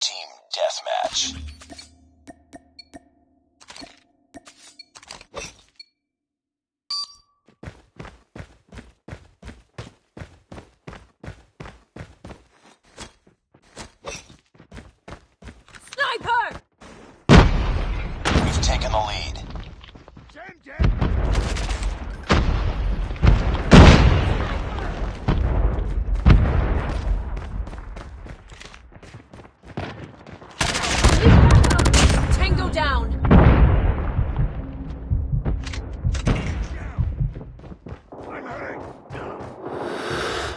Team deathmatch. Sniper! We've taken the lead. Tango down! I'm hurt.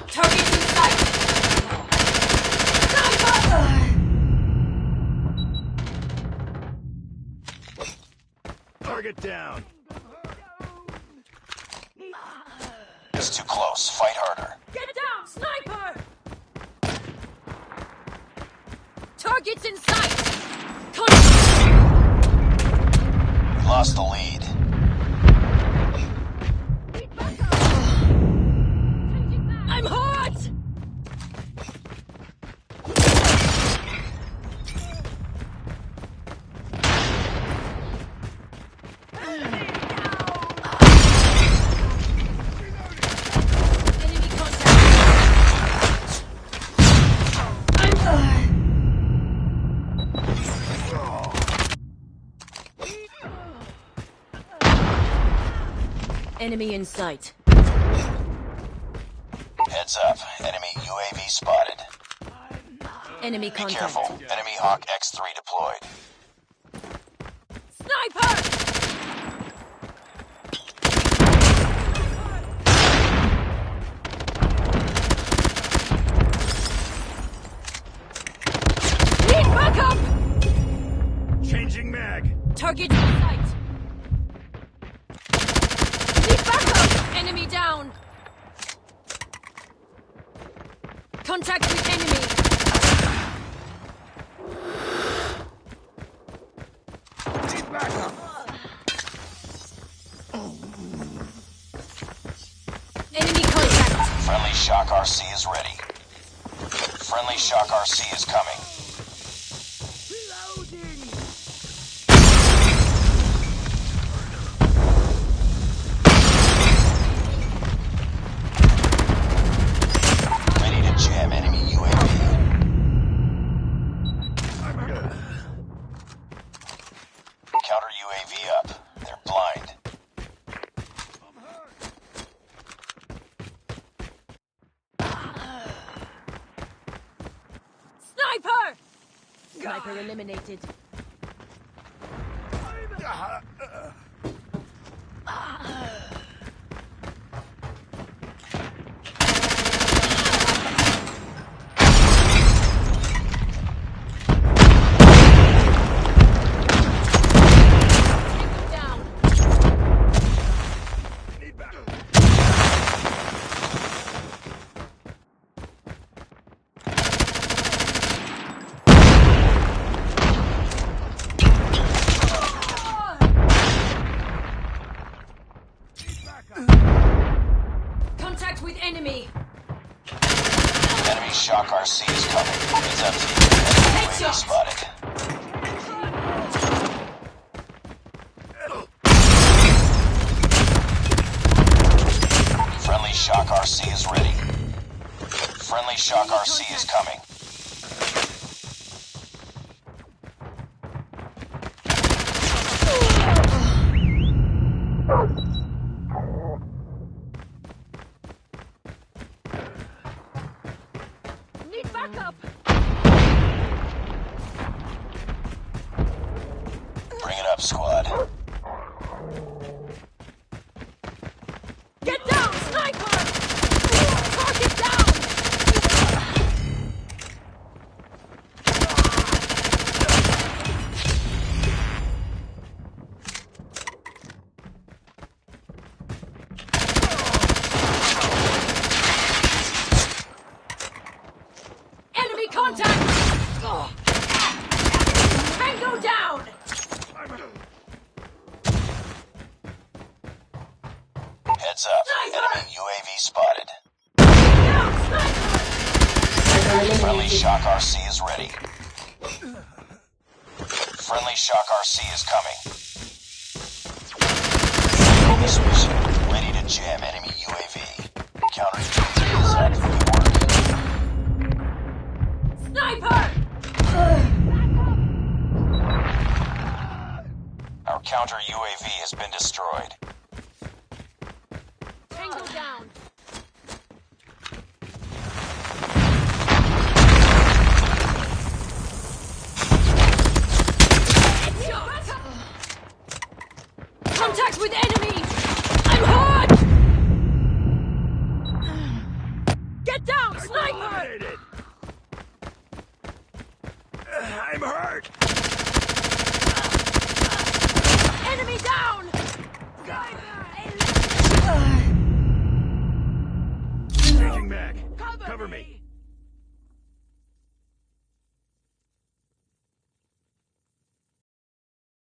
Target in sight! Sniper! Target down. It's too close. Fight harder. Get down, sniper! Targets in sight! We lost the lead. I'm hot! Enemy contact! Enemy in sight. Heads up. Enemy UAV spotted. Enemy Be contact. careful. Enemy Hawk X3 deployed. Sniper! Need backup! Changing mag. Target in sight. Need backup! Enemy down. Contact with enemy. Need backup. Enemy contact. Friendly Shock RC is ready. Friendly Shock RC is coming. Reloading. Ready to jam enemy UAV. I'm hurt. Counter UAV up. They're blind. I'm hurt. Sniper! Sniper eliminated. Tango down. Need backup. Need backup. Contact with enemy. Enemy Shock RC is coming. Heads up team. Enemy UAV Headshot. spotted. Friendly Shock RC is ready. Friendly Shock RC is coming. Need backup. Bring it up, squad. Get down, sniper! Target down! Enemy contact! Tango down! I'm hurt. Heads up. Enemy UAV spotted. Down, sniper! Friendly Shock RC is ready. Friendly Shock RC is coming. Focus mission. Ready to jam enemy UAV. Counter UAV is actively working. Sniper! Our counter UAV has been destroyed. Tango down. Contact with enemy! I'm hurt! Get down, sniper! Eliminated. I'm hurt. Enemy down! Changing mag. Cover me.